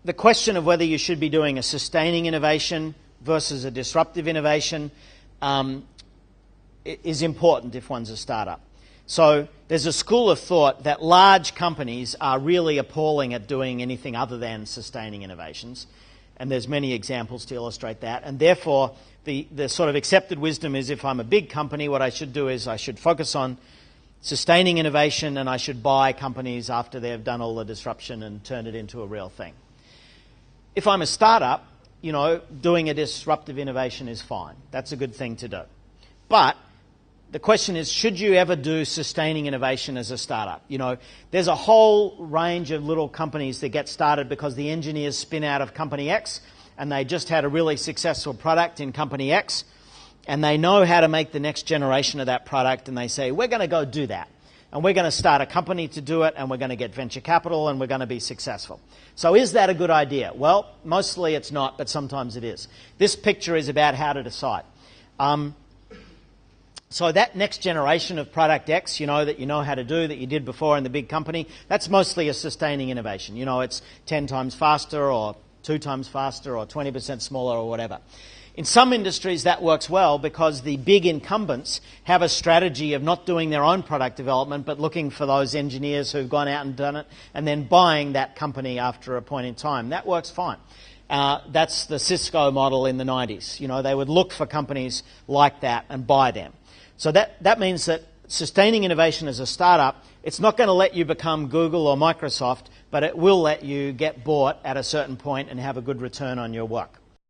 the question of whether you should be doing a sustaining innovation versus a disruptive innovation is important if one's a startup. So there's a school of thought that large companies are really appalling at doing anything other than sustaining innovations. And there's many examples to illustrate that. And therefore, the sort of accepted wisdom is if I'm a big company, what I should do is I should focus on sustaining innovation and I should buy companies after they've done all the disruption and turn it into a real thing. If I'm a startup, doing a disruptive innovation is fine. That's a good thing to do. But the question is, should you ever do sustaining innovation as a startup? There's a whole range of little companies that get started because the engineers spin out of company X and they just had a really successful product in company X and they know how to make the next generation of that product and they say, we're going to go do that. And we're going to start a company to do it and we're going to get venture capital and we're going to be successful. So is that a good idea? Well, mostly it's not, but sometimes it is. This picture is about how to decide. So that next generation of product X, that you know how to do, that you did before in the big company, that's mostly a sustaining innovation. It's 10 times faster or 2 times faster or 20% smaller or whatever. In some industries that works well because the big incumbents have a strategy of not doing their own product development but looking for those engineers who've gone out and done it and then buying that company after a point in time. That works fine. That's the Cisco model in the 90s. They would look for companies like that and buy them. So that means that sustaining innovation as a startup, it's not going to let you become Google or Microsoft, but it will let you get bought at a certain point and have a good return on your work.